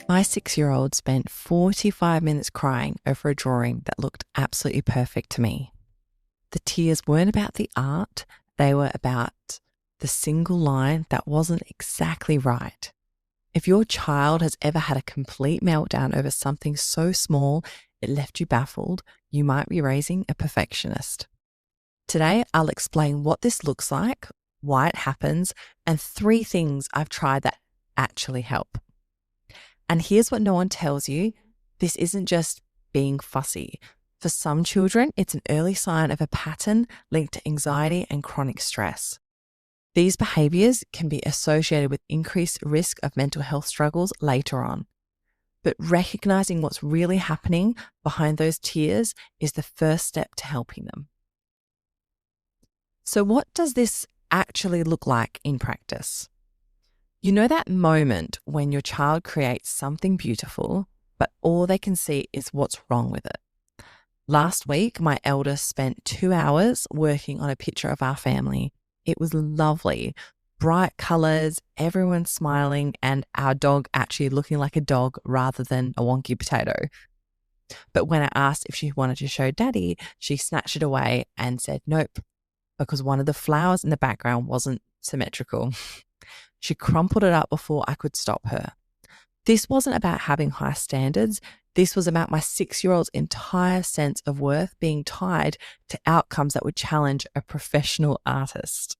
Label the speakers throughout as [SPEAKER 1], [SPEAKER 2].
[SPEAKER 1] My 6-year-old spent 45 minutes crying over a drawing that looked absolutely perfect to me. The tears weren't about the art, they were about the single line that wasn't exactly right. If your child has ever had a complete meltdown over something so small it left you baffled, you might be raising a perfectionist. Today, I'll explain what this looks like, why it happens, and 3 things I've tried that actually help. And here's what no one tells you. This isn't just being fussy. For some children, it's an early sign of a pattern linked to anxiety and chronic stress. These behaviors can be associated with increased risk of mental health struggles later on. But recognizing what's really happening behind those tears is the first step to helping them. So what does this actually look like in practice? You know that moment when your child creates something beautiful, but all they can see is what's wrong with it. Last week, my eldest spent 2 hours working on a picture of our family. It was lovely. Bright colours, everyone smiling, and our dog actually looking like a dog rather than a wonky potato. But when I asked if she wanted to show Daddy, she snatched it away and said nope, because one of the flowers in the background wasn't symmetrical. She crumpled it up before I could stop her. This wasn't about having high standards. This was about my 6-year-old's entire sense of worth being tied to outcomes that would challenge a professional artist.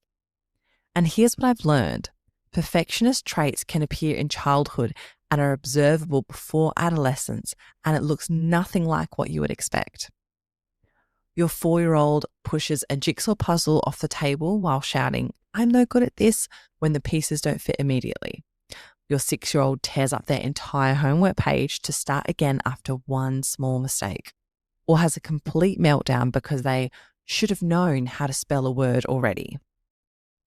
[SPEAKER 1] And here's what I've learned. Perfectionist traits can appear in childhood and are observable before adolescence, and it looks nothing like what you would expect. Your 4-year-old pushes a jigsaw puzzle off the table while shouting, "I'm no good at this," when the pieces don't fit immediately. Your 6-year-old tears up their entire homework page to start again after one small mistake, or has a complete meltdown because they should have known how to spell a word already.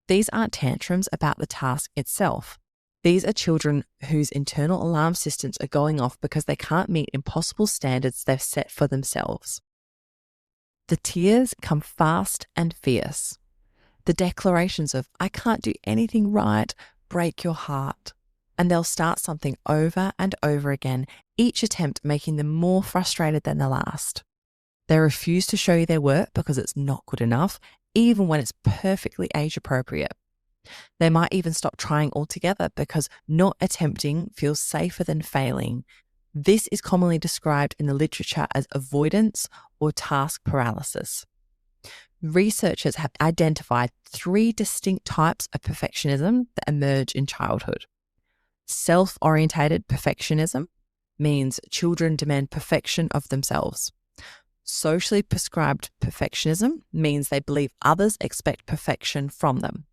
[SPEAKER 1] These aren't tantrums about the task itself. These are children whose internal alarm systems are going off because they can't meet impossible standards they've set for themselves. The tears come fast and fierce. The declarations of, "I can't do anything right," break your heart. And they'll start something over and over again, each attempt making them more frustrated than the last. They refuse to show you their work because it's not good enough, even when it's perfectly age appropriate. They might even stop trying altogether because not attempting feels safer than failing. This is commonly described in the literature as avoidance or task paralysis. Researchers have identified 3 distinct types of perfectionism that emerge in childhood. Self-orientated perfectionism means children demand perfection of themselves. Socially prescribed perfectionism means they believe others expect perfection from them.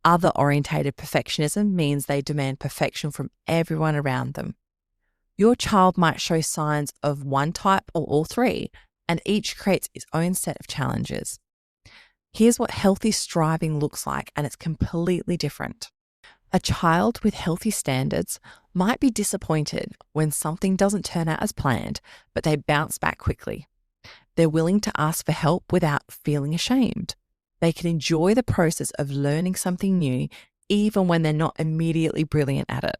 [SPEAKER 1] Other-orientated perfectionism means they demand perfection from everyone around them. Your child might show signs of one type or all 3, and each creates its own set of challenges. Here's what healthy striving looks like, and it's completely different. A child with healthy standards might be disappointed when something doesn't turn out as planned, but they bounce back quickly. They're willing to ask for help without feeling ashamed. They can enjoy the process of learning something new, even when they're not immediately brilliant at it.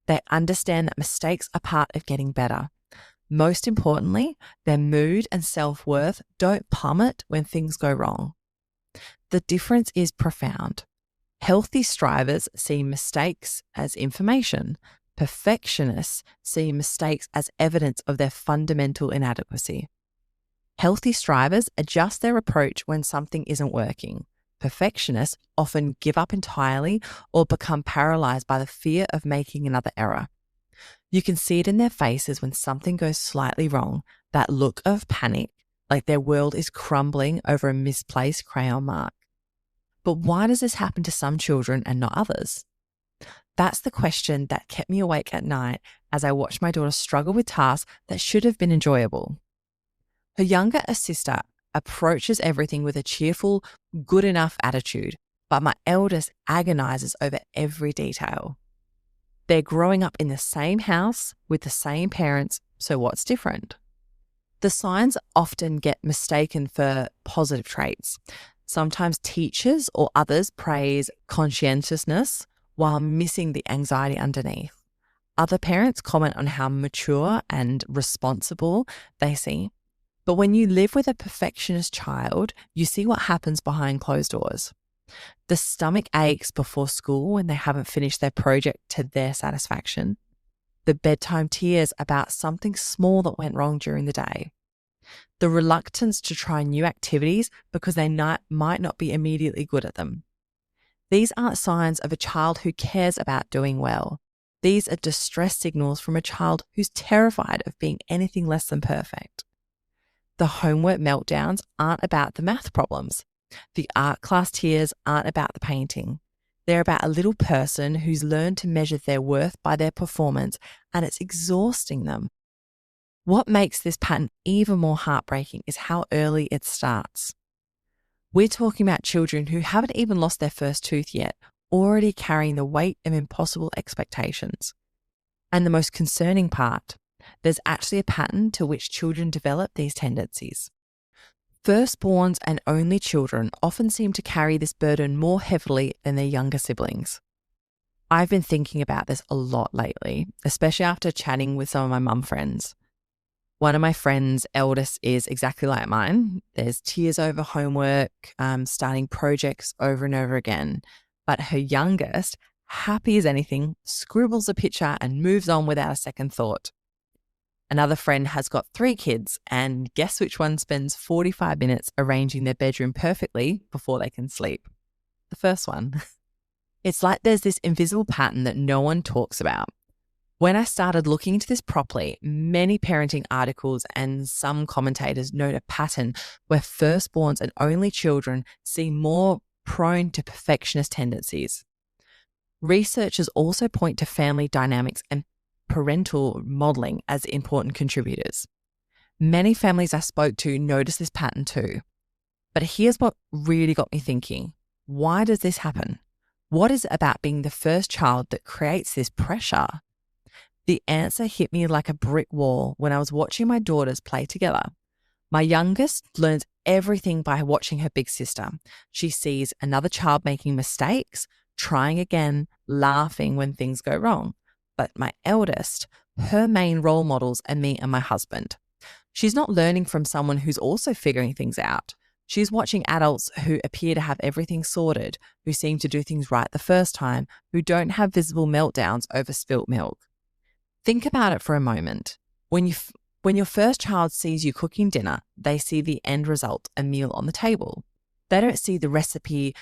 [SPEAKER 1] They understand that mistakes are part of getting better. Most importantly, their mood and self-worth don't plummet when things go wrong. The difference is profound. Healthy strivers see mistakes as information. Perfectionists see mistakes as evidence of their fundamental inadequacy. Healthy strivers adjust their approach when something isn't working. Perfectionists often give up entirely or become paralyzed by the fear of making another error. You can see it in their faces when something goes slightly wrong, that look of panic, like their world is crumbling over a misplaced crayon mark. But why does this happen to some children and not others? That's the question that kept me awake at night as I watched my daughter struggle with tasks that should have been enjoyable. Her younger sister approaches everything with a cheerful, good enough attitude, but my eldest agonizes over every detail. They're growing up in the same house with the same parents, so what's different? The signs often get mistaken for positive traits. Sometimes teachers or others praise conscientiousness while missing the anxiety underneath. Other parents comment on how mature and responsible they seem. But when you live with a perfectionist child, you see what happens behind closed doors. The stomach aches before school when they haven't finished their project to their satisfaction. The bedtime tears about something small that went wrong during the day. The reluctance to try new activities because they might not be immediately good at them. These aren't signs of a child who cares about doing well. These are distress signals from a child who's terrified of being anything less than perfect. The homework meltdowns aren't about the math problems. The art class tears aren't about the painting. They're about a little person who's learned to measure their worth by their performance, and it's exhausting them. What makes this pattern even more heartbreaking is how early it starts. We're talking about children who haven't even lost their first tooth yet, already carrying the weight of impossible expectations. And the most concerning part, there's actually a pattern to which children develop these tendencies. Firstborns and only children often seem to carry this burden more heavily than their younger siblings. I've been thinking about this a lot lately, especially after chatting with some of my mum friends. One of my friends' eldest is exactly like mine. There's tears over homework, starting projects over and over again. But her youngest, happy as anything, scribbles a picture and moves on without a second thought. Another friend has got 3 kids, and guess which one spends 45 minutes arranging their bedroom perfectly before they can sleep? The first one. It's like there's this invisible pattern that no one talks about. When I started looking into this properly, many parenting articles and some commentators note a pattern where firstborns and only children seem more prone to perfectionist tendencies. Researchers also point to family dynamics and parental modeling as important contributors. Many families I spoke to notice this pattern too. But here's what really got me thinking. Why does this happen? What is it about being the first child that creates this pressure? The answer hit me like a brick wall when I was watching my daughters play together. My youngest learns everything by watching her big sister. She sees another child making mistakes, trying again, laughing when things go wrong. But my eldest, her main role models are me and my husband. She's not learning from someone who's also figuring things out. She's watching adults who appear to have everything sorted, who seem to do things right the first time, who don't have visible meltdowns over spilt milk. Think about it for a moment. When your first child sees you cooking dinner, they see the end result, a meal on the table. They don't see the recipe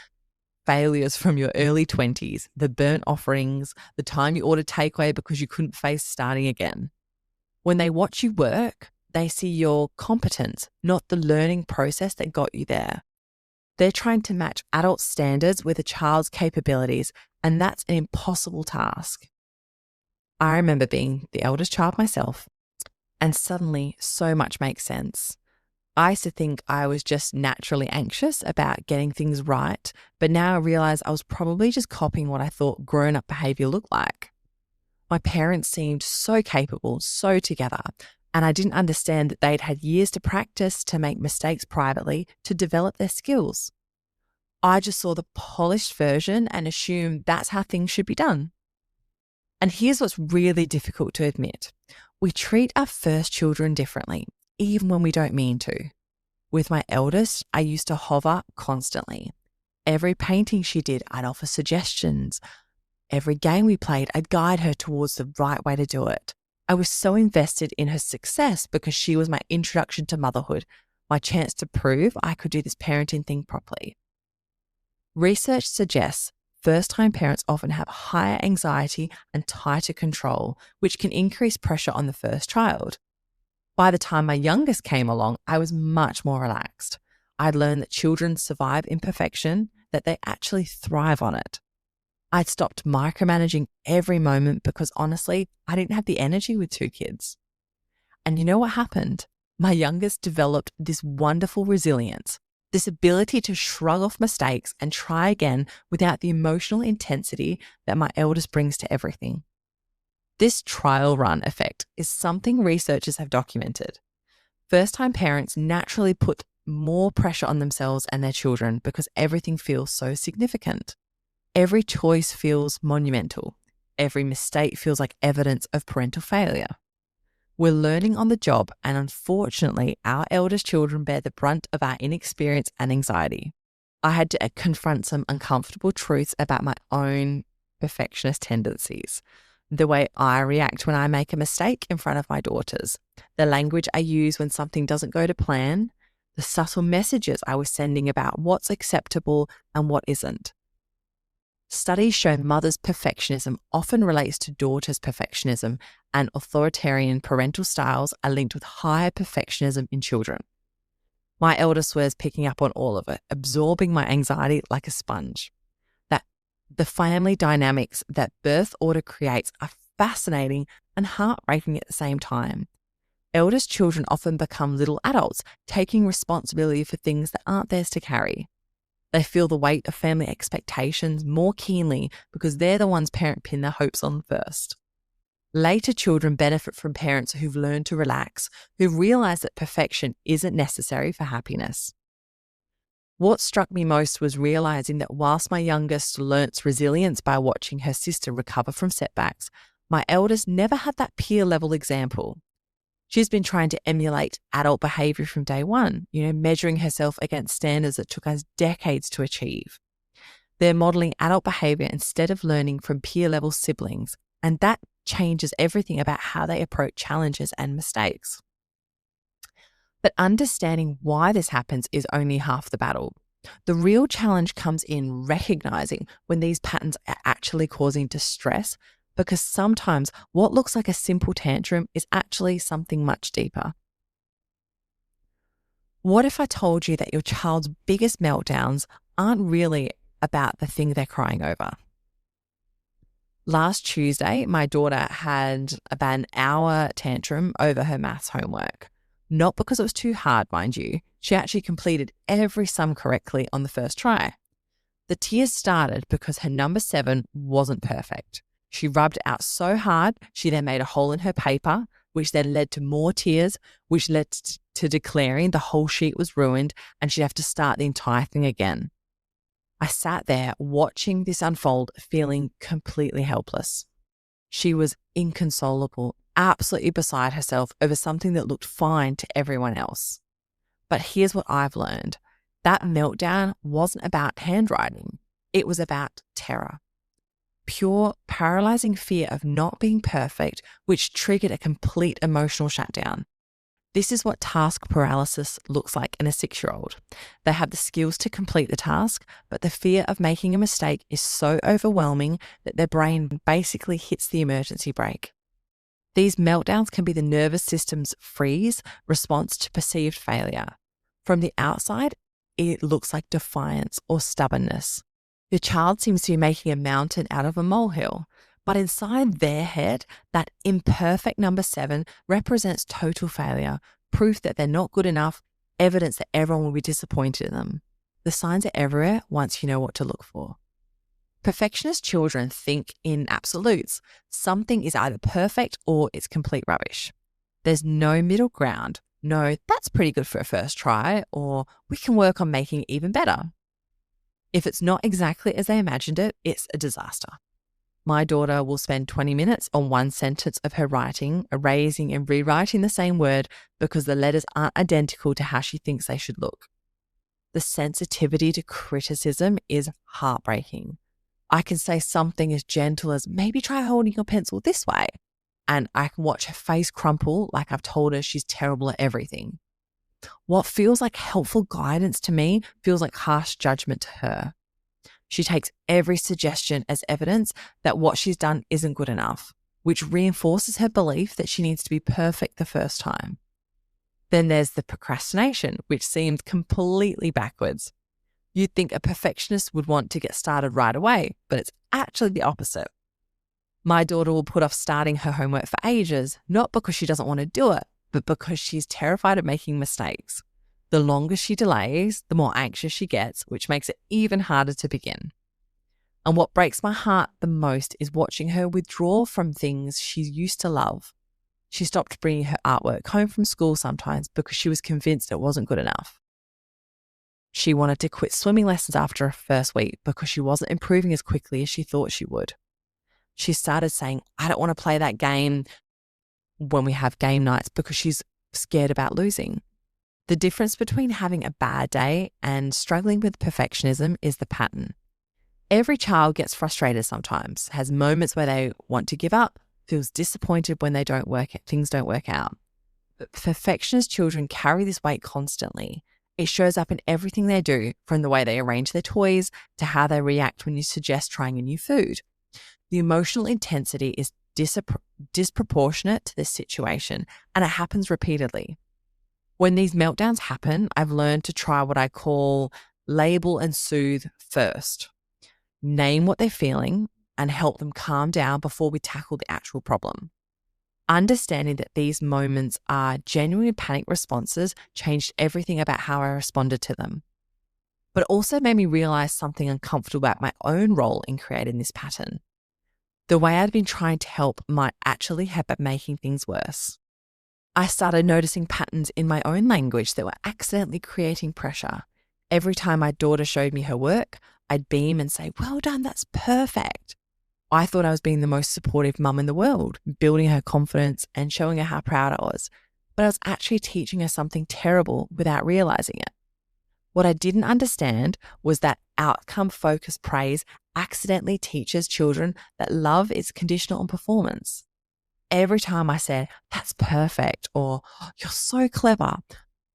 [SPEAKER 1] failures from your early 20s, the burnt offerings, the time you ordered takeaway because you couldn't face starting again. When they watch you work, they see your competence, not the learning process that got you there. They're trying to match adult standards with a child's capabilities, and that's an impossible task. I remember being the eldest child myself, and suddenly so much makes sense. I used to think I was just naturally anxious about getting things right, but now I realize I was probably just copying what I thought grown-up behavior looked like. My parents seemed so capable, so together, and I didn't understand that they'd had years to practice, to make mistakes privately, to develop their skills. I just saw the polished version and assumed that's how things should be done. And here's what's really difficult to admit. We treat our first children differently, even when we don't mean to. With my eldest, I used to hover constantly. Every painting she did, I'd offer suggestions. Every game we played, I'd guide her towards the right way to do it. I was so invested in her success because she was my introduction to motherhood, my chance to prove I could do this parenting thing properly. Research suggests first-time parents often have higher anxiety and tighter control, which can increase pressure on the first child. By the time my youngest came along, I was much more relaxed. I'd learned that children survive imperfection, that they actually thrive on it. I'd stopped micromanaging every moment because honestly, I didn't have the energy with 2 kids. And you know what happened? My youngest developed this wonderful resilience, this ability to shrug off mistakes and try again without the emotional intensity that my eldest brings to everything. This trial run effect is something researchers have documented. First-time parents naturally put more pressure on themselves and their children because everything feels so significant. Every choice feels monumental. Every mistake feels like evidence of parental failure. We're learning on the job, and unfortunately, our eldest children bear the brunt of our inexperience and anxiety. I had to confront some uncomfortable truths about my own perfectionist tendencies, the way I react when I make a mistake in front of my daughters, the language I use when something doesn't go to plan, the subtle messages I was sending about what's acceptable and what isn't. Studies show mothers' perfectionism often relates to daughters' perfectionism, and authoritarian parental styles are linked with higher perfectionism in children. My eldest was picking up on all of it, absorbing my anxiety like a sponge. That the family dynamics that birth order creates are fascinating and heartbreaking at the same time. Eldest children often become little adults, taking responsibility for things that aren't theirs to carry. They feel the weight of family expectations more keenly because they're the ones parents pin their hopes on first. Later children benefit from parents who've learned to relax, who've realized that perfection isn't necessary for happiness. What struck me most was realizing that whilst my youngest learnt resilience by watching her sister recover from setbacks, my eldest never had that peer level example. She's been trying to emulate adult behavior from day one, measuring herself against standards that took us decades to achieve. They're modeling adult behavior instead of learning from peer-level siblings, and that changes everything about how they approach challenges and mistakes. But understanding why this happens is only half the battle. The real challenge comes in recognizing when these patterns are actually causing distress, because sometimes what looks like a simple tantrum is actually something much deeper. What if I told you that your child's biggest meltdowns aren't really about the thing they're crying over? Last Tuesday, my daughter had about an hour tantrum over her maths homework. Not because it was too hard, mind you. She actually completed every sum correctly on the first try. The tears started because her number 7 wasn't perfect. She rubbed it out so hard, she then made a hole in her paper, which then led to more tears, which led to declaring the whole sheet was ruined and she'd have to start the entire thing again. I sat there watching this unfold, feeling completely helpless. She was inconsolable, absolutely beside herself over something that looked fine to everyone else. But here's what I've learned. That meltdown wasn't about handwriting. It was about terror. Pure, paralyzing fear of not being perfect, which triggered a complete emotional shutdown. This is what task paralysis looks like in a 6-year-old. They have the skills to complete the task, but the fear of making a mistake is so overwhelming that their brain basically hits the emergency brake. These meltdowns can be the nervous system's freeze response to perceived failure. From the outside, it looks like defiance or stubbornness. Your child seems to be making a mountain out of a molehill, but inside their head, that imperfect number 7 represents total failure, proof that they're not good enough, evidence that everyone will be disappointed in them. The signs are everywhere once you know what to look for. Perfectionist children think in absolutes. Something is either perfect or it's complete rubbish. There's no middle ground. No, that's pretty good for a first try, or we can work on making it even better. If it's not exactly as they imagined it, it's a disaster. My daughter will spend 20 minutes on one sentence of her writing, erasing and rewriting the same word because the letters aren't identical to how she thinks they should look. The sensitivity to criticism is heartbreaking. I can say something as gentle as, maybe try holding your pencil this way, and I can watch her face crumple like I've told her she's terrible at everything. What feels like helpful guidance to me feels like harsh judgment to her. She takes every suggestion as evidence that what she's done isn't good enough, which reinforces her belief that she needs to be perfect the first time. Then there's the procrastination, which seems completely backwards. You'd think a perfectionist would want to get started right away, but it's actually the opposite. My daughter will put off starting her homework for ages, not because she doesn't want to do it, but because she's terrified of making mistakes. The longer she delays, the more anxious she gets, which makes it even harder to begin. And what breaks my heart the most is watching her withdraw from things she used to love. She stopped bringing her artwork home from school sometimes because she was convinced it wasn't good enough. She wanted to quit swimming lessons after her first week because she wasn't improving as quickly as she thought she would. She started saying, I don't want to play that game when we have game nights because she's scared about losing. The difference between having a bad day and struggling with perfectionism is the pattern. Every child gets frustrated sometimes, has moments where they want to give up, feels disappointed when things don't work out. But perfectionist children carry this weight constantly. It shows up in everything they do, from the way they arrange their toys to how they react when you suggest trying a new food. The emotional intensity is disproportionate to this situation, and it happens repeatedly. When these meltdowns happen, I've learned to try what I call label and soothe first. Name what they're feeling and help them calm down before we tackle the actual problem. Understanding that these moments are genuine panic responses changed everything about how I responded to them. But it also made me realize something uncomfortable about my own role in creating this pattern. The way I'd been trying to help might actually have been making things worse. I started noticing patterns in my own language that were accidentally creating pressure. Every time my daughter showed me her work, I'd beam and say, "Well done, that's perfect." I thought I was being the most supportive mum in the world, building her confidence and showing her how proud I was. But I was actually teaching her something terrible without realizing it. What I didn't understand was that outcome-focused praise accidentally teaches children that love is conditional on performance. Every time I said, "That's perfect," or "You're so clever,"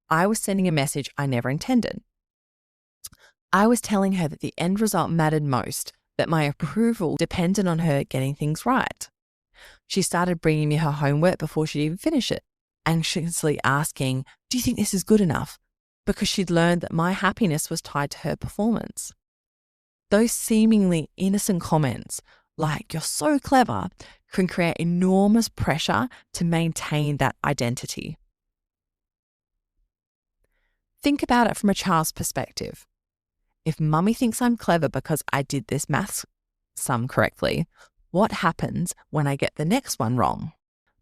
[SPEAKER 1] I was sending a message I never intended. I was telling her that the end result mattered most, that my approval depended on her getting things right. She started bringing me her homework before she'd even finish it, anxiously asking, "Do you think this is good enough?" Because she'd learned that my happiness was tied to her performance. Those seemingly innocent comments, like "You're so clever," can create enormous pressure to maintain that identity. Think about it from a child's perspective. If mummy thinks I'm clever because I did this maths sum correctly, what happens when I get the next one wrong?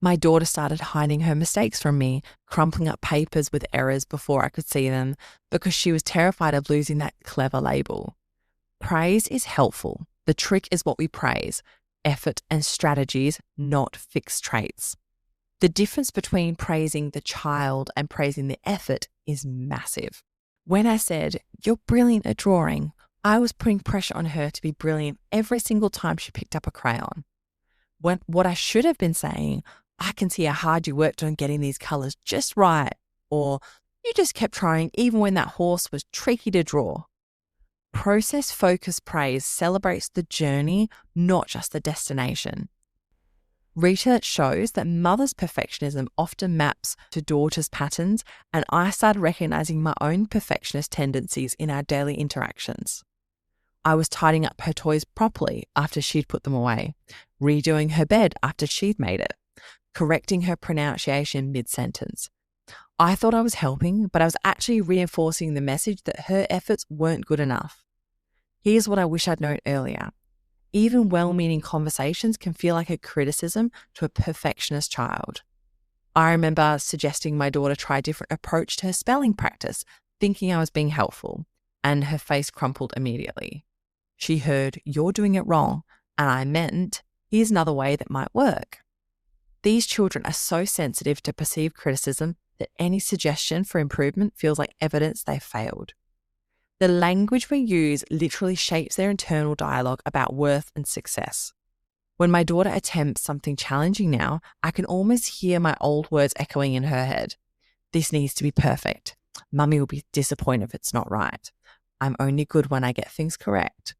[SPEAKER 1] My daughter started hiding her mistakes from me, crumpling up papers with errors before I could see them because she was terrified of losing that clever label. Praise is helpful. The trick is what we praise: effort and strategies, not fixed traits. The difference between praising the child and praising the effort is massive. When I said, "You're brilliant at drawing," I was putting pressure on her to be brilliant every single time she picked up a crayon. What I should have been saying, "I can see how hard you worked on getting these colors just right," or "You just kept trying even when that horse was tricky to draw." Process-focused praise celebrates the journey, not just the destination. Research shows that mothers' perfectionism often maps to daughters' patterns, and I started recognizing my own perfectionist tendencies in our daily interactions. I was tidying up her toys properly after she'd put them away, redoing her bed after she'd made it, correcting her pronunciation mid-sentence. I thought I was helping, but I was actually reinforcing the message that her efforts weren't good enough. Here's what I wish I'd known earlier. Even well-meaning conversations can feel like a criticism to a perfectionist child. I remember suggesting my daughter try a different approach to her spelling practice, thinking I was being helpful, and her face crumpled immediately. She heard, "You're doing it wrong," and I meant, "Here's another way that might work." These children are so sensitive to perceived criticism that any suggestion for improvement feels like evidence they failed. The language we use literally shapes their internal dialogue about worth and success. When my daughter attempts something challenging now, I can almost hear my old words echoing in her head. "This needs to be perfect. Mummy will be disappointed if it's not right. I'm only good when I get things correct."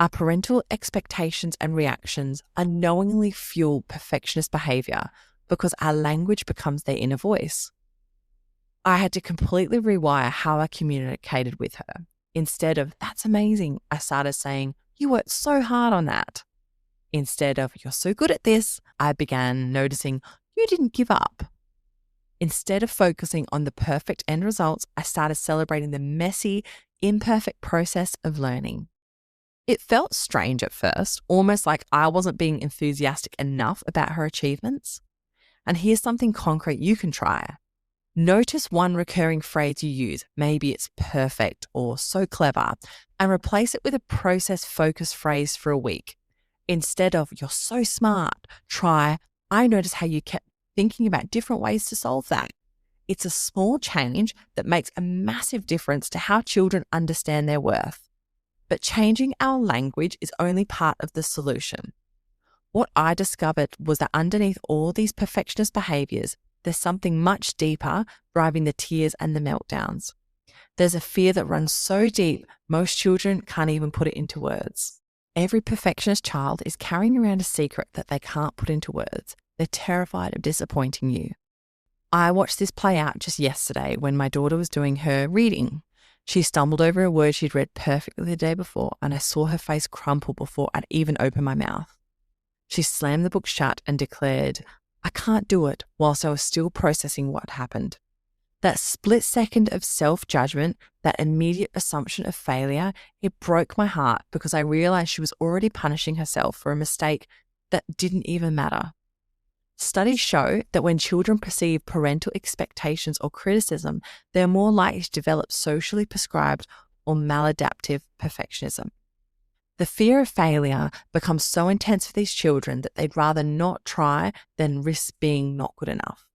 [SPEAKER 1] Our parental expectations and reactions unknowingly fuel perfectionist behavior because our language becomes their inner voice. I had to completely rewire how I communicated with her. Instead of, "That's amazing," I started saying, "You worked so hard on that." Instead of, "You're so good at this," I began noticing, "You didn't give up." Instead of focusing on the perfect end results, I started celebrating the messy, imperfect process of learning. It felt strange at first, almost like I wasn't being enthusiastic enough about her achievements. And here's something concrete you can try. Notice one recurring phrase you use, maybe it's "perfect" or "so clever," and replace it with a process-focused phrase for a week. Instead of, "You're so smart," try, "I notice how you kept thinking about different ways to solve that." It's a small change that makes a massive difference to how children understand their worth. But changing our language is only part of the solution. What I discovered was that underneath all these perfectionist behaviors, there's something much deeper driving the tears and the meltdowns. There's a fear that runs so deep, most children can't even put it into words. Every perfectionist child is carrying around a secret that they can't put into words. They're terrified of disappointing you. I watched this play out just yesterday when my daughter was doing her reading. She stumbled over a word she'd read perfectly the day before, and I saw her face crumple before I'd even opened my mouth. She slammed the book shut and declared, "I can't do it," whilst I was still processing what happened. That split second of self-judgment, that immediate assumption of failure, it broke my heart because I realized she was already punishing herself for a mistake that didn't even matter. Studies show that when children perceive parental expectations or criticism, they're more likely to develop socially prescribed or maladaptive perfectionism. The fear of failure becomes so intense for these children that they'd rather not try than risk being not good enough.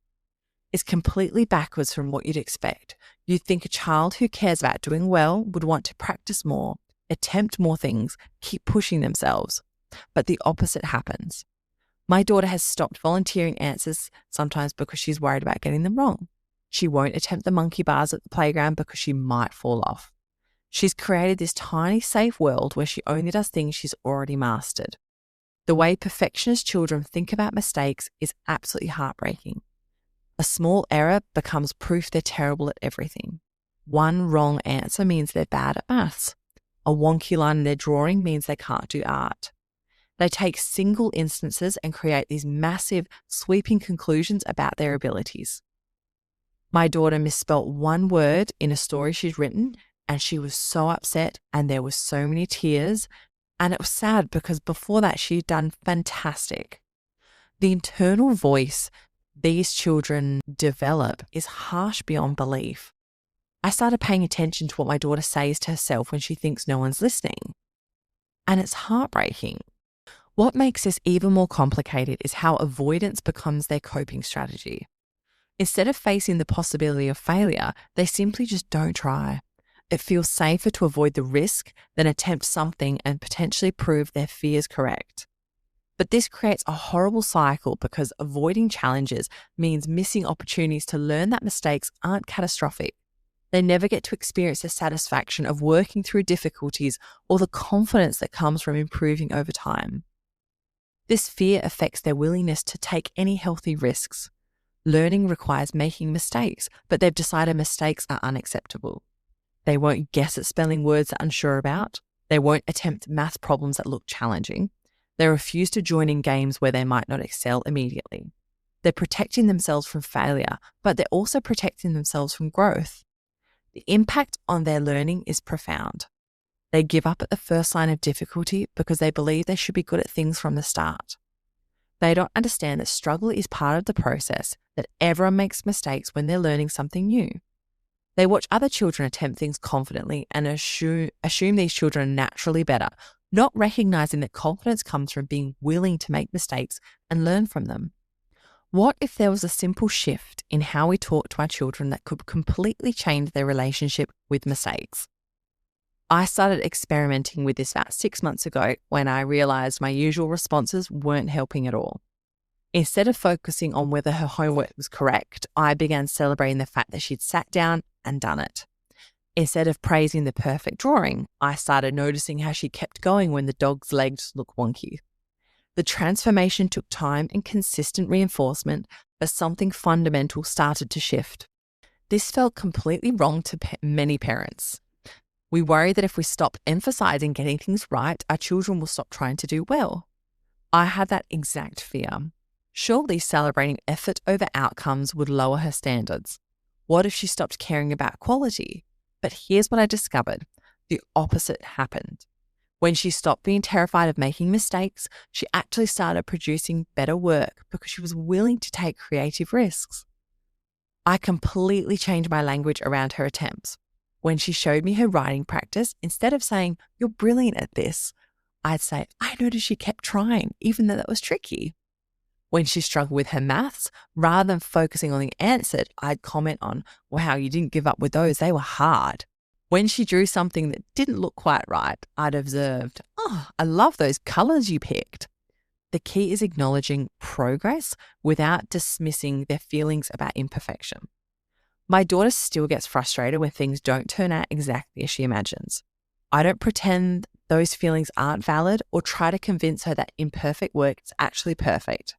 [SPEAKER 1] It's completely backwards from what you'd expect. You'd think a child who cares about doing well would want to practice more, attempt more things, keep pushing themselves. But the opposite happens. My daughter has stopped volunteering answers sometimes because she's worried about getting them wrong. She won't attempt the monkey bars at the playground because she might fall off. She's created this tiny, safe world where she only does things she's already mastered. The way perfectionist children think about mistakes is absolutely heartbreaking. A small error becomes proof they're terrible at everything. One wrong answer means they're bad at maths. A wonky line in their drawing means they can't do art. They take single instances and create these massive, sweeping conclusions about their abilities. My daughter misspelt one word in a story she'd written, and she was so upset, and there were so many tears, and it was sad because before that she'd done fantastic. The internal voice these children develop is harsh beyond belief. I started paying attention to what my daughter says to herself when she thinks no one's listening, and it's heartbreaking. What makes this even more complicated is how avoidance becomes their coping strategy. Instead of facing the possibility of failure, they simply just don't try. It feels safer to avoid the risk than attempt something and potentially prove their fears correct. But this creates a horrible cycle because avoiding challenges means missing opportunities to learn that mistakes aren't catastrophic. They never get to experience the satisfaction of working through difficulties or the confidence that comes from improving over time. This fear affects their willingness to take any healthy risks. Learning requires making mistakes, but they've decided mistakes are unacceptable. They won't guess at spelling words they're unsure about. They won't attempt math problems that look challenging. They refuse to join in games where they might not excel immediately. They're protecting themselves from failure, but they're also protecting themselves from growth. The impact on their learning is profound. They give up at the first sign of difficulty because they believe they should be good at things from the start. They don't understand that struggle is part of the process, that everyone makes mistakes when they're learning something new. They watch other children attempt things confidently and assume these children are naturally better, not recognizing that confidence comes from being willing to make mistakes and learn from them. What if there was a simple shift in how we talk to our children that could completely change their relationship with mistakes? I started experimenting with this about 6 months ago when I realized my usual responses weren't helping at all. Instead of focusing on whether her homework was correct, I began celebrating the fact that she'd sat down and done it. Instead of praising the perfect drawing, I started noticing how she kept going when the dog's legs looked wonky. The transformation took time and consistent reinforcement, but something fundamental started to shift. This felt completely wrong to many parents. We worry that if we stop emphasizing getting things right, our children will stop trying to do well. I had that exact fear. Surely celebrating effort over outcomes would lower her standards. What if she stopped caring about quality? But here's what I discovered. The opposite happened. When she stopped being terrified of making mistakes, she actually started producing better work because she was willing to take creative risks. I completely changed my language around her attempts. When she showed me her writing practice, instead of saying, "You're brilliant at this," I'd say, I noticed she kept trying, even though that was tricky. When she struggled with her maths, rather than focusing on the answer, I'd comment on, wow, you didn't give up with those. They were hard. When she drew something that didn't look quite right, I'd observed, oh, I love those colors you picked. The key is acknowledging progress without dismissing their feelings about imperfection. My daughter still gets frustrated when things don't turn out exactly as she imagines. I don't pretend those feelings aren't valid or try to convince her that imperfect work is actually perfect.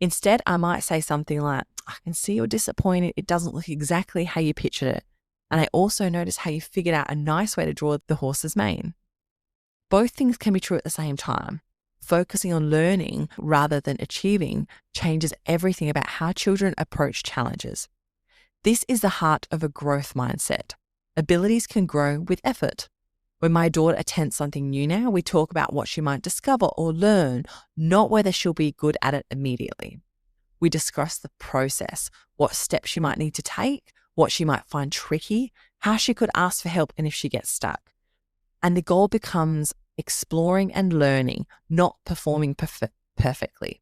[SPEAKER 1] Instead, I might say something like, I can see you're disappointed. It doesn't look exactly how you pictured it. And I also noticed how you figured out a nice way to draw the horse's mane. Both things can be true at the same time. Focusing on learning rather than achieving changes everything about how children approach challenges. This is the heart of a growth mindset. Abilities can grow with effort. When my daughter attempts something new now, we talk about what she might discover or learn, not whether she'll be good at it immediately. We discuss the process, what steps she might need to take, what she might find tricky, how she could ask for help, and if she gets stuck. And the goal becomes exploring and learning, not performing perfectly.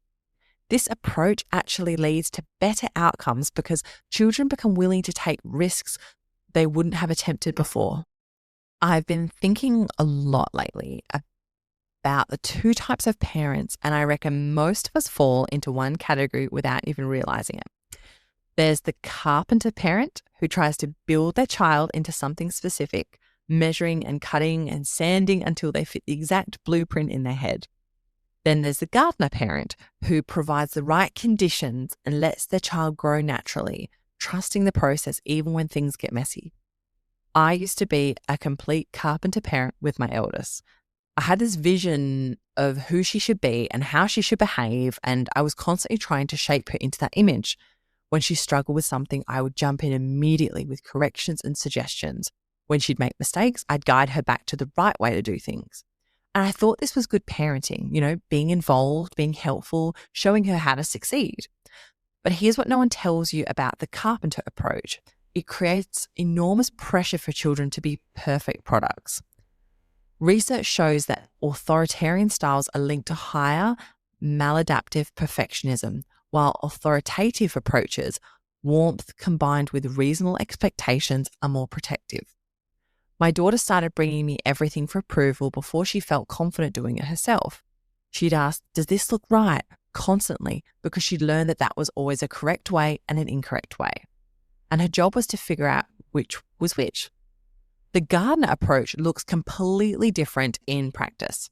[SPEAKER 1] This approach actually leads to better outcomes because children become willing to take risks they wouldn't have attempted before. I've been thinking a lot lately about the two types of parents, and I reckon most of us fall into one category without even realizing it. There's the carpenter parent who tries to build their child into something specific, measuring and cutting and sanding until they fit the exact blueprint in their head. Then there's the gardener parent who provides the right conditions and lets their child grow naturally, trusting the process even when things get messy. I used to be a complete carpenter parent with my eldest. I had this vision of who she should be and how she should behave, and I was constantly trying to shape her into that image. When she struggled with something, I would jump in immediately with corrections and suggestions. When she'd make mistakes, I'd guide her back to the right way to do things. And I thought this was good parenting, being involved, being helpful, showing her how to succeed. But here's what no one tells you about the carpenter approach. It creates enormous pressure for children to be perfect products. Research shows that authoritarian styles are linked to higher maladaptive perfectionism, while authoritative approaches, warmth combined with reasonable expectations, are more protective. My daughter started bringing me everything for approval before she felt confident doing it herself. She'd ask, does this look right? Constantly, because she'd learned that that was always a correct way and an incorrect way. And her job was to figure out which was which. The gardener approach looks completely different in practice.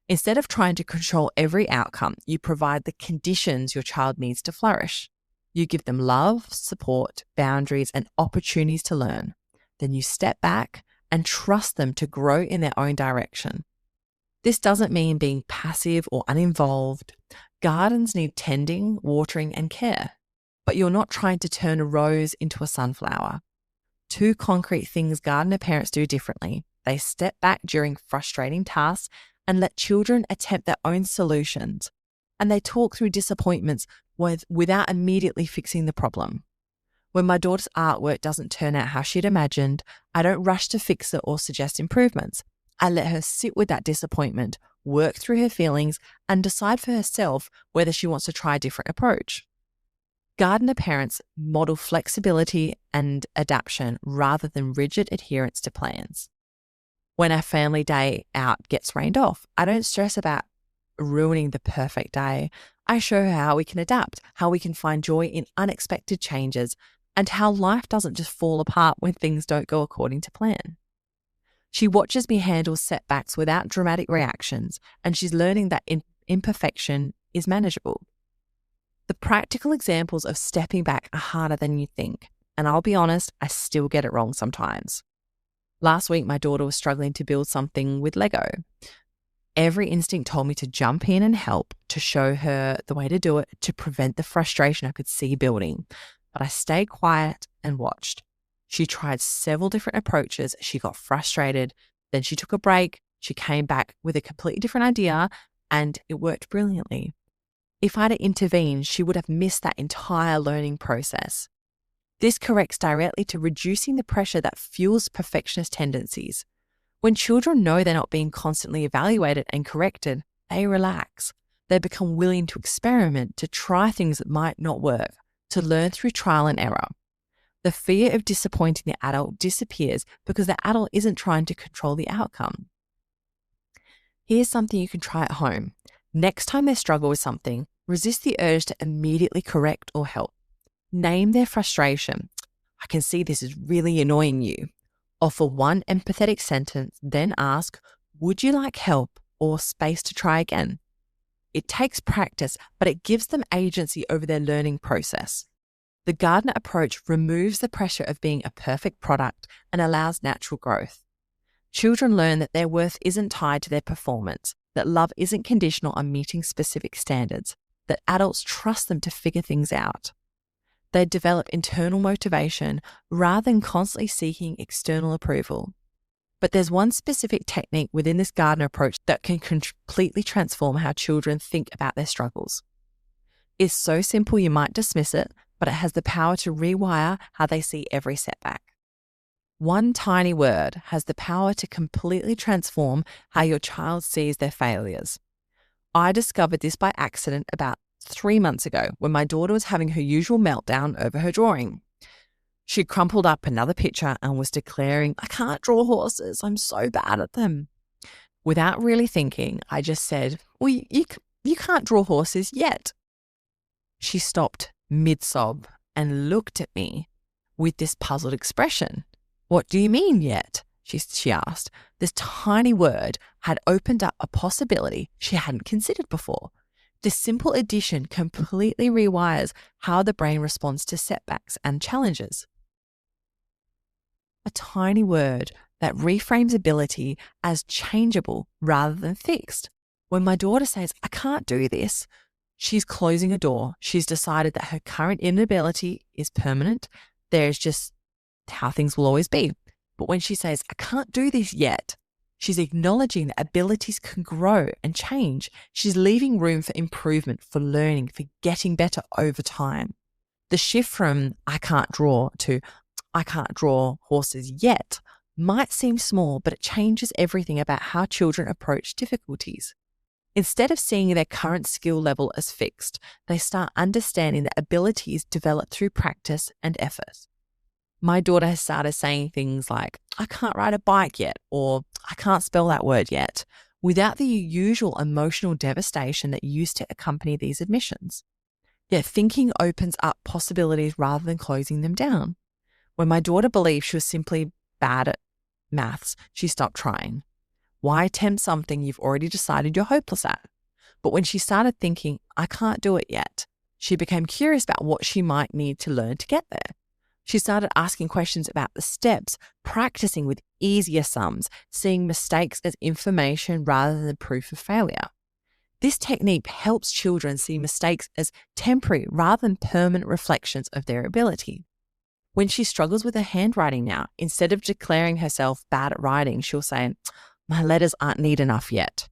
[SPEAKER 1] Instead of trying to control every outcome, you provide the conditions your child needs to flourish. You give them love, support, boundaries, and opportunities to learn. Then you step back and trust them to grow in their own direction. This doesn't mean being passive or uninvolved. Gardens need tending, watering, and care. But you're not trying to turn a rose into a sunflower. Two concrete things gardener parents do differently. They step back during frustrating tasks and let children attempt their own solutions. And they talk through disappointments without immediately fixing the problem. When my daughter's artwork doesn't turn out how she'd imagined, I don't rush to fix it or suggest improvements. I let her sit with that disappointment, work through her feelings, and decide for herself whether she wants to try a different approach. Gardener parents model flexibility and adaptation rather than rigid adherence to plans. When our family day out gets rained off, I don't stress about ruining the perfect day. I show her how we can adapt, how we can find joy in unexpected changes, and how life doesn't just fall apart when things don't go according to plan. She watches me handle setbacks without dramatic reactions, and she's learning that imperfection is manageable. The practical examples of stepping back are harder than you think, and I'll be honest, I still get it wrong sometimes. Last week, my daughter was struggling to build something with Lego. Every instinct told me to jump in and help, to show her the way to do it, to prevent the frustration I could see building. But I stayed quiet and watched. She tried several different approaches. She got frustrated. Then she took a break. She came back with a completely different idea, and it worked brilliantly. If I'd intervened, she would have missed that entire learning process. This corrects directly to reducing the pressure that fuels perfectionist tendencies. When children know they're not being constantly evaluated and corrected, they relax. They become willing to experiment, to try things that might not work, to learn through trial and error. The fear of disappointing the adult disappears because the adult isn't trying to control the outcome. Here's something you can try at home. Next time they struggle with something, resist the urge to immediately correct or help. Name their frustration. I can see this is really annoying you. Offer one empathetic sentence, then ask, would you like help or space to try again? It takes practice, but it gives them agency over their learning process. The Gardner approach removes the pressure of being a perfect product and allows natural growth. Children learn that their worth isn't tied to their performance, that love isn't conditional on meeting specific standards, that adults trust them to figure things out. They develop internal motivation rather than constantly seeking external approval. But there's one specific technique within this Gardner approach that can completely transform how children think about their struggles. It's so simple you might dismiss it, but it has the power to rewire how they see every setback. One tiny word has the power to completely transform how your child sees their failures. I discovered this by accident about 3 months ago when my daughter was having her usual meltdown over her drawing. She crumpled up another picture and was declaring, I can't draw horses, I'm so bad at them. Without really thinking, I just said, well, you can't draw horses yet. She stopped mid-sob and looked at me with this puzzled expression. What do you mean yet? She asked. This tiny word had opened up a possibility she hadn't considered before. This simple addition completely rewires how the brain responds to setbacks and challenges. A tiny word that reframes ability as changeable rather than fixed. When my daughter says, I can't do this, she's closing a door. She's decided that her current inability is permanent. There's just how things will always be. But when she says, I can't do this yet, she's acknowledging that abilities can grow and change. She's leaving room for improvement, for learning, for getting better over time. The shift from I can't draw to I can't draw horses yet might seem small, but it changes everything about how children approach difficulties. Instead of seeing their current skill level as fixed, they start understanding that abilities develop through practice and effort. My daughter has started saying things like, I can't ride a bike yet, or I can't spell that word yet, without the usual emotional devastation that used to accompany these admissions. Yet thinking opens up possibilities rather than closing them down. When my daughter believed she was simply bad at maths, she stopped trying. Why attempt something you've already decided you're hopeless at? But when she started thinking, I can't do it yet, she became curious about what she might need to learn to get there. She started asking questions about the steps, practicing with easier sums, seeing mistakes as information rather than proof of failure. This technique helps children see mistakes as temporary rather than permanent reflections of their ability. When she struggles with her handwriting now, instead of declaring herself bad at writing, she'll say, my letters aren't neat enough yet.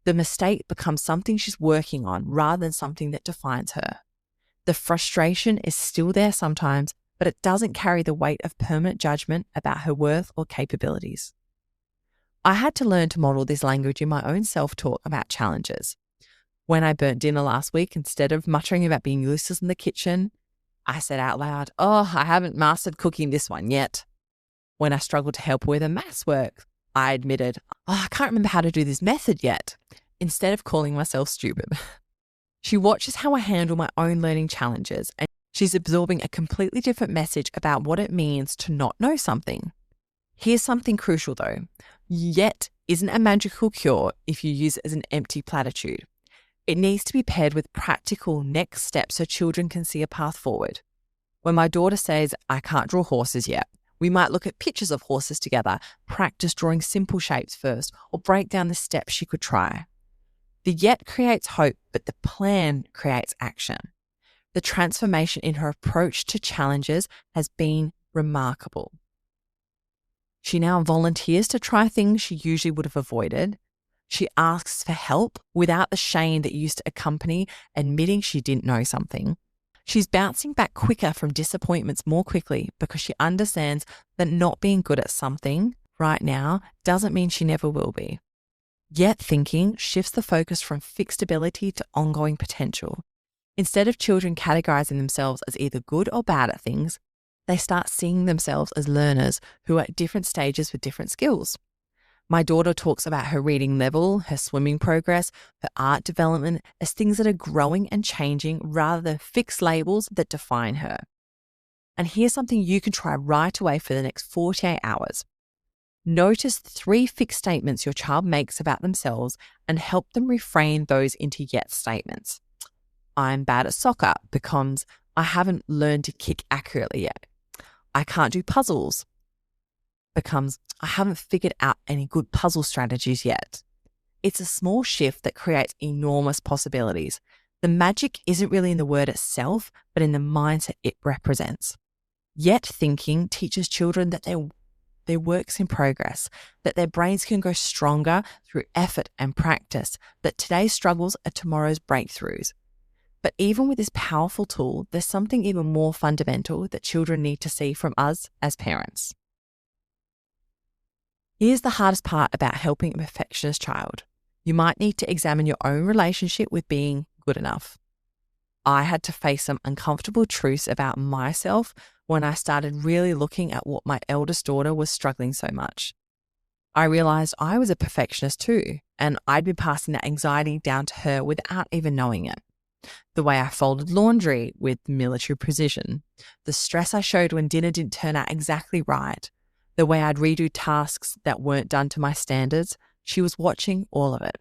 [SPEAKER 1] The mistake becomes something she's working on rather than something that defines her. The frustration is still there sometimes, but it doesn't carry the weight of permanent judgment about her worth or capabilities. I had to learn to model this language in my own self-talk about challenges. When I burnt dinner last week, instead of muttering about being useless in the kitchen, I said out loud, oh, I haven't mastered cooking this one yet. When I struggled to help with her maths work, I admitted, oh, I can't remember how to do this method yet, instead of calling myself stupid. She watches how I handle my own learning challenges, and she's absorbing a completely different message about what it means to not know something. Here's something crucial though. Yet isn't a magical cure if you use it as an empty platitude. It needs to be paired with practical next steps so children can see a path forward. When my daughter says, I can't draw horses yet, we might look at pictures of horses together, practice drawing simple shapes first, or break down the steps she could try. The yet creates hope, but the plan creates action. The transformation in her approach to challenges has been remarkable. She now volunteers to try things she usually would have avoided. She asks for help without the shame that used to accompany admitting she didn't know something. She's bouncing back quicker from disappointments more quickly because she understands that not being good at something right now doesn't mean she never will be. Yet thinking shifts the focus from fixed ability to ongoing potential. Instead of children categorizing themselves as either good or bad at things, they start seeing themselves as learners who are at different stages with different skills. My daughter talks about her reading level, her swimming progress, her art development as things that are growing and changing rather than fixed labels that define her. And here's something you can try right away for the next 48 hours. Notice 3 fixed statements your child makes about themselves and help them reframe those into yes statements. I'm bad at soccer becomes I haven't learned to kick accurately yet. I can't do puzzles becomes I haven't figured out any good puzzle strategies yet. It's a small shift that creates enormous possibilities. The magic isn't really in the word itself, but in the mindset it represents. Yet thinking teaches children that they're works in progress, that their brains can grow stronger through effort and practice, that today's struggles are tomorrow's breakthroughs. But even with this powerful tool, there's something even more fundamental that children need to see from us as parents. Here's the hardest part about helping a perfectionist child. You might need to examine your own relationship with being good enough. I had to face some uncomfortable truths about myself when I started really looking at what my eldest daughter was struggling so much. I realized I was a perfectionist too, and I'd been passing that anxiety down to her without even knowing it. The way I folded laundry with military precision, the stress I showed when dinner didn't turn out exactly right, the way I'd redo tasks that weren't done to my standards, she was watching all of it.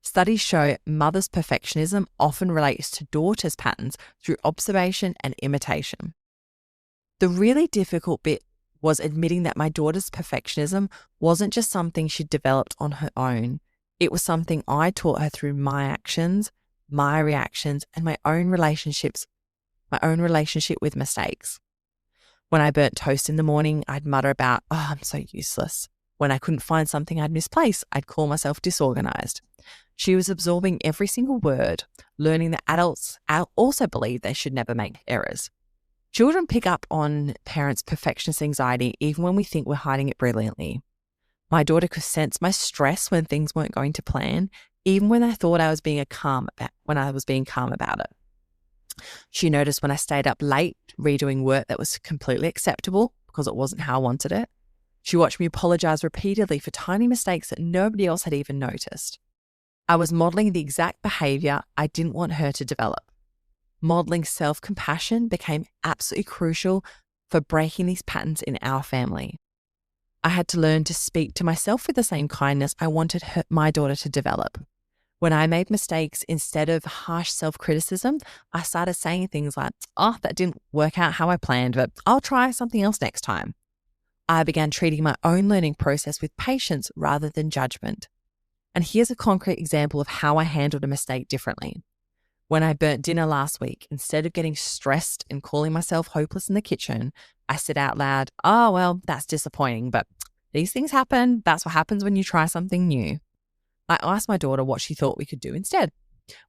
[SPEAKER 1] Studies show mothers' perfectionism often relates to daughters' patterns through observation and imitation. The really difficult bit was admitting that my daughter's perfectionism wasn't just something she'd developed on her own. It was something I taught her through my actions, my reactions, and my own relationship with mistakes. When I burnt toast in the morning, I'd mutter about, oh, I'm so useless. When I couldn't find something I'd misplaced, I'd call myself disorganized. She was absorbing every single word, learning that adults also believe they should never make errors. Children pick up on parents' perfectionist anxiety even when we think we're hiding it brilliantly. My daughter could sense my stress when things weren't going to plan, even when I thought I was being calm about it. She noticed when I stayed up late redoing work that was completely acceptable because it wasn't how I wanted it. She watched me apologize repeatedly for tiny mistakes that nobody else had even noticed. I was modeling the exact behavior I didn't want her to develop. Modeling self-compassion became absolutely crucial for breaking these patterns in our family. I had to learn to speak to myself with the same kindness I wanted my daughter to develop. When I made mistakes, instead of harsh self-criticism, I started saying things like, oh, that didn't work out how I planned, but I'll try something else next time. I began treating my own learning process with patience rather than judgment. And here's a concrete example of how I handled a mistake differently. When I burnt dinner last week, instead of getting stressed and calling myself hopeless in the kitchen, I said out loud, oh, well, that's disappointing, but these things happen. That's what happens when you try something new. I asked my daughter what she thought we could do instead.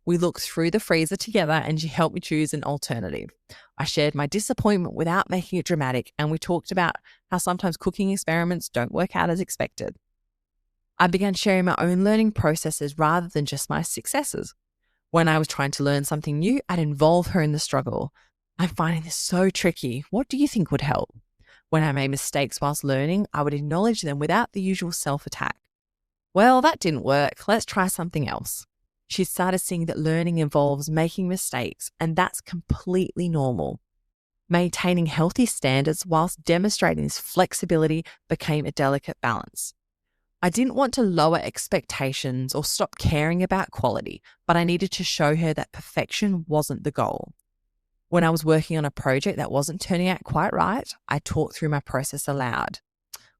[SPEAKER 1] We looked through the freezer together and she helped me choose an alternative. I shared my disappointment without making it dramatic, and we talked about how sometimes cooking experiments don't work out as expected. I began sharing my own learning processes rather than just my successes. When I was trying to learn something new, I'd involve her in the struggle. I'm finding this so tricky. What do you think would help? When I made mistakes whilst learning, I would acknowledge them without the usual self-attack. Well, that didn't work. Let's try something else. She started seeing that learning involves making mistakes, and that's completely normal. Maintaining healthy standards whilst demonstrating this flexibility became a delicate balance. I didn't want to lower expectations or stop caring about quality, but I needed to show her that perfection wasn't the goal. When I was working on a project that wasn't turning out quite right, I talked through my process aloud.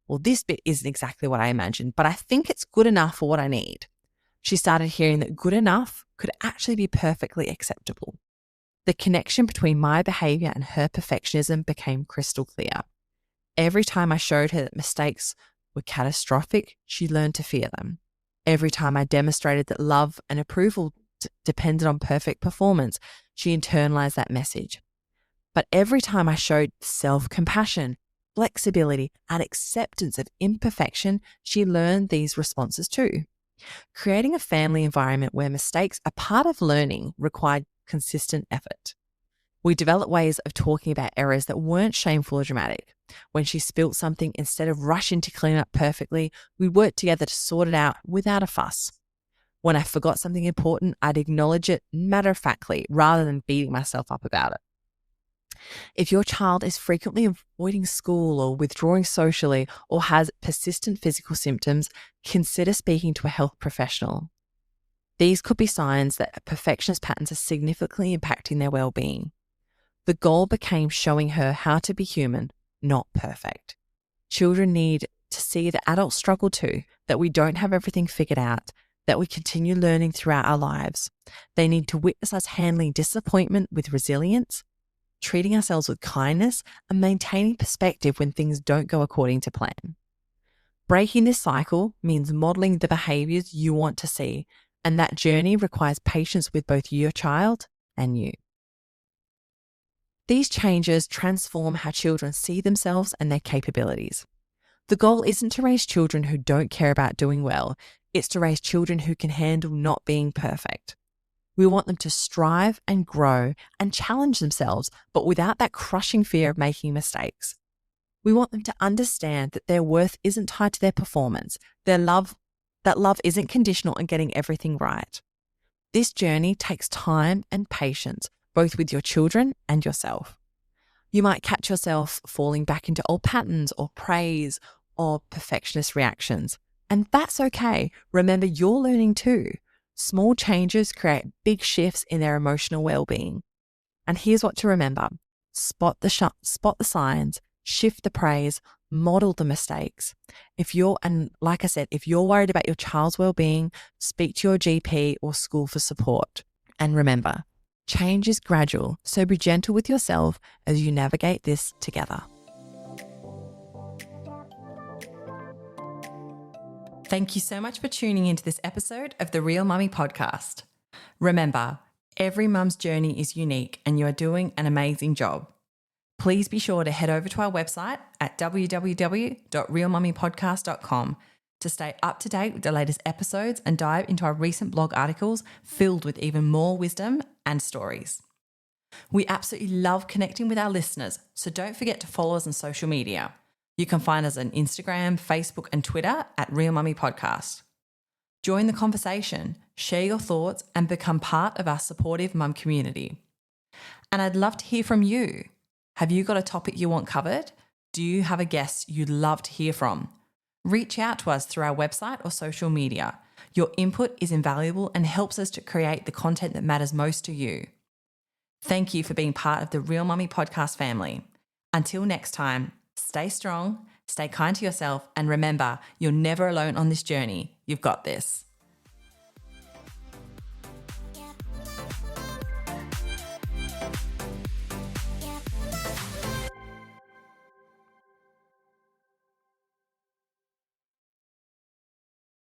[SPEAKER 1] Well, this bit isn't exactly what I imagined, but I think it's good enough for what I need. She started hearing that good enough could actually be perfectly acceptable. The connection between my behavior and her perfectionism became crystal clear. Every time I showed her that mistakes were catastrophic, she learned to fear them. Every time I demonstrated that love and approval depended on perfect performance, she internalized that message. But every time I showed self-compassion, flexibility, and acceptance of imperfection, she learned these responses too. Creating a family environment where mistakes are part of learning required consistent effort. We developed ways of talking about errors that weren't shameful or dramatic. When she spilt something, instead of rushing to clean up perfectly, we worked together to sort it out without a fuss. When I forgot something important, I'd acknowledge it matter-of-factly rather than beating myself up about it. If your child is frequently avoiding school or withdrawing socially or has persistent physical symptoms, consider speaking to a health professional. These could be signs that perfectionist patterns are significantly impacting their well-being. The goal became showing her how to be human, not perfect. Children need to see that adults struggle too, that we don't have everything figured out, that we continue learning throughout our lives. They need to witness us handling disappointment with resilience, treating ourselves with kindness, and maintaining perspective when things don't go according to plan. Breaking this cycle means modeling the behaviors you want to see, and that journey requires patience with both your child and you. These changes transform how children see themselves and their capabilities. The goal isn't to raise children who don't care about doing well, it's to raise children who can handle not being perfect. We want them to strive and grow and challenge themselves, but without that crushing fear of making mistakes. We want them to understand that their worth isn't tied to their performance, that love isn't conditional on getting everything right. This journey takes time and patience, both with your children and yourself. You might catch yourself falling back into old patterns or praise or perfectionist reactions. And that's okay. Remember, you're learning too. Small changes create big shifts in their emotional well-being. And here's what to remember. Spot the signs, shift the praise, model the mistakes. Like I said, if you're worried about your child's well-being, speak to your GP or school for support. And remember, change is gradual, so be gentle with yourself as you navigate this together. Thank you so much for tuning into this episode of the Real Mummy podcast. Remember, every mum's journey is unique and you are doing an amazing job. Please be sure to head over to our website at www.realmummypodcast.com to stay up to date with the latest episodes and dive into our recent blog articles filled with even more wisdom and stories. We absolutely love connecting with our listeners, so don't forget to follow us on social media. You can find us on Instagram, Facebook, and Twitter at Real Mummy Podcast. Join the conversation, share your thoughts, and become part of our supportive mum community. And I'd love to hear from you. Have you got a topic you want covered? Do you have a guest you'd love to hear from? Reach out to us through our website or social media. Your input is invaluable and helps us to create the content that matters most to you. Thank you for being part of the Real Mummy podcast family. Until next time, stay strong, stay kind to yourself, and remember, you're never alone on this journey. You've got this.